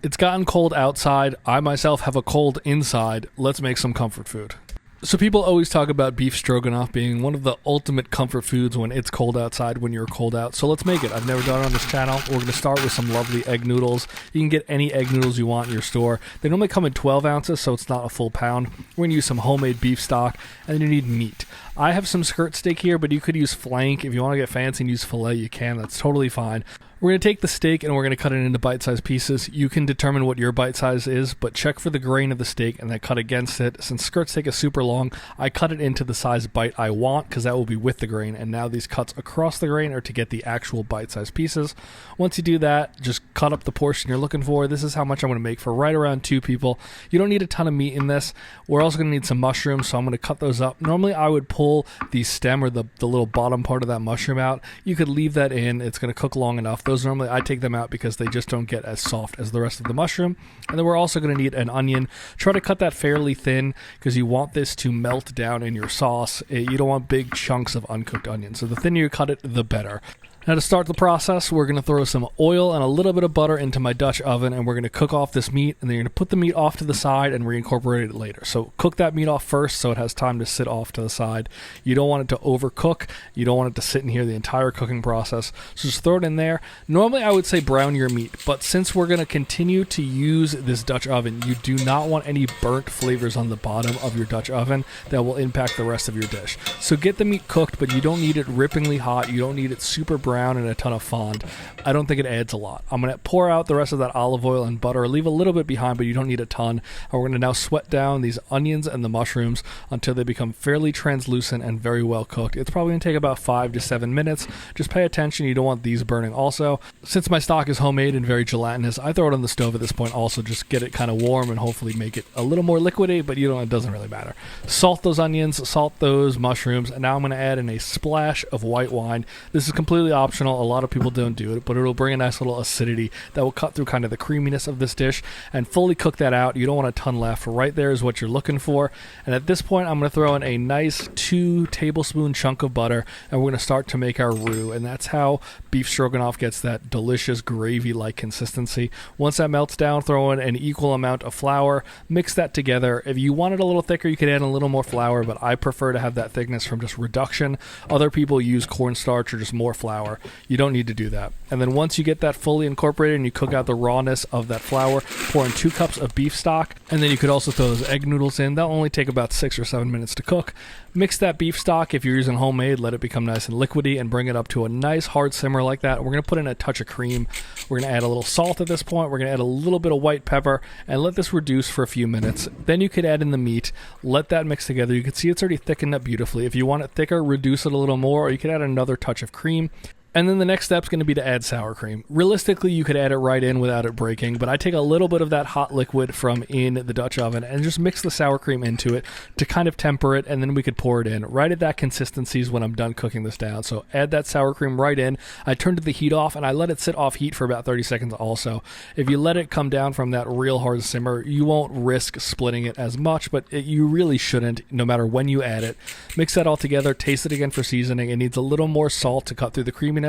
It's gotten cold outside. I myself have a cold inside. Let's make some comfort food. So people always talk about beef stroganoff being one of the ultimate comfort foods when it's cold outside, when you're cold out. So let's make it. I've never done it on this channel. We're going to start with some lovely egg noodles. You can get any egg noodles you want in your store. They normally come in 12 ounces, so it's not a full pound. We're going to use some homemade beef stock, and then you need meat. I have some skirt steak here, but you could use flank. If you want to get fancy and use filet, you can. That's totally fine. We're going to take the steak and we're going to cut it into bite-sized pieces. You can determine what your bite size is, but check for the grain of the steak and then cut against it. Since skirt steak is super long, I cut it into the size bite I want because that will be with the grain. And now these cuts across the grain are to get the actual bite-sized pieces. Once you do that, just cut up the portion you're looking for. This is how much I'm going to make for right around 2 people. You don't need a ton of meat in this. We're also going to need some mushrooms, so I'm going to cut those up. Normally, I would pull the stem or the little bottom part of that mushroom out. You could leave that in. It's going to cook long enough. Those normally I take them out because they just don't get as soft as the rest of the mushroom. And then we're also going to need an onion. Try to cut that fairly thin because you want this to melt down in your sauce. You don't want big chunks of uncooked onion. So the thinner you cut it, the better. Now to start the process, we're going to throw some oil and a little bit of butter into my Dutch oven, and we're going to cook off this meat, and then you're going to put the meat off to the side and reincorporate it later. So cook that meat off first so it has time to sit off to the side. You don't want it to overcook. You don't want it to sit in here the entire cooking process. So just throw it in there. Normally I would say brown your meat, but since we're going to continue to use this Dutch oven, you do not want any burnt flavors on the bottom of your Dutch oven that will impact the rest of your dish. So get the meat cooked, but you don't need it rippingly hot. You don't need it super brown and a ton of fond. I don't think it adds a lot. I'm going to pour out the rest of that olive oil and butter, leave a little bit behind, but you don't need a ton. And we're going to now sweat down these onions and the mushrooms until they become fairly translucent and very well cooked. It's probably going to take about 5 to 7 minutes. Just pay attention. You don't want these burning also. Since my stock is homemade and very gelatinous, I throw it on the stove at this point also. Just get it kind of warm and hopefully make it a little more liquidy, but it doesn't really matter. Salt those onions, salt those mushrooms, and now I'm going to add in a splash of white wine. This is completely optional. A lot of people don't do it, but it'll bring a nice little acidity that will cut through kind of the creaminess of this dish and fully cook that out. You don't want a ton left. Right there is what you're looking for. And at this point, I'm going to throw in a nice 2 tablespoon chunk of butter, and we're going to start to make our roux. And that's how beef stroganoff gets that delicious gravy-like consistency. Once that melts down, throw in an equal amount of flour. Mix that together. If you want it a little thicker, you could add a little more flour, but I prefer to have that thickness from just reduction. Other people use cornstarch or just more flour. You don't need to do that. And then once you get that fully incorporated and you cook out the rawness of that flour, pour in 2 cups of beef stock, and then you could also throw those egg noodles in. That'll only take about 6 or 7 minutes to cook. Mix that beef stock, if you're using homemade, let it become nice and liquidy and bring it up to a nice hard simmer like that. We're going to put in a touch of cream. We're going to add a little salt at this point. We're going to add a little bit of white pepper and let this reduce for a few minutes. Then you could add in the meat. Let that mix together. You can see it's already thickened up beautifully. If you want it thicker, reduce it a little more, or you could add another touch of cream. And then the next step is going to be to add sour cream. Realistically, you could add it right in without it breaking, but I take a little bit of that hot liquid from in the Dutch oven and just mix the sour cream into it to kind of temper it, and then we could pour it in. Right at that consistency is when I'm done cooking this down. So add that sour cream right in. I turned the heat off, and I let it sit off heat for about 30 seconds also. If you let it come down from that real hard simmer, you won't risk splitting it as much, but you really shouldn't, no matter when you add it. Mix that all together. Taste it again for seasoning. It needs a little more salt to cut through the creaminess.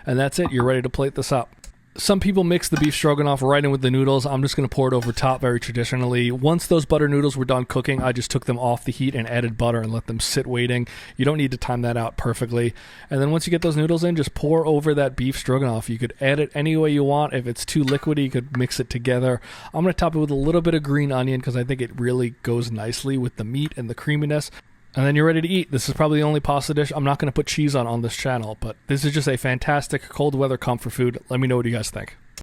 And that's it. You're ready to plate this up. Some people mix the beef stroganoff right in with the noodles. I'm just going to pour it over top very traditionally. Once those butter noodles were done cooking, I just took them off the heat and added butter and let them sit waiting. You don't need to time that out perfectly. And then once you get those noodles in, just pour over that beef stroganoff. You could add it any way you want. If it's too liquidy, you could mix it together. I'm going to top it with a little bit of green onion because I think it really goes nicely with the meat and the creaminess. And then you're ready to eat. This is probably the only pasta dish I'm not going to put cheese on this channel, but this is just a fantastic cold weather comfort food. Let me know what you guys think.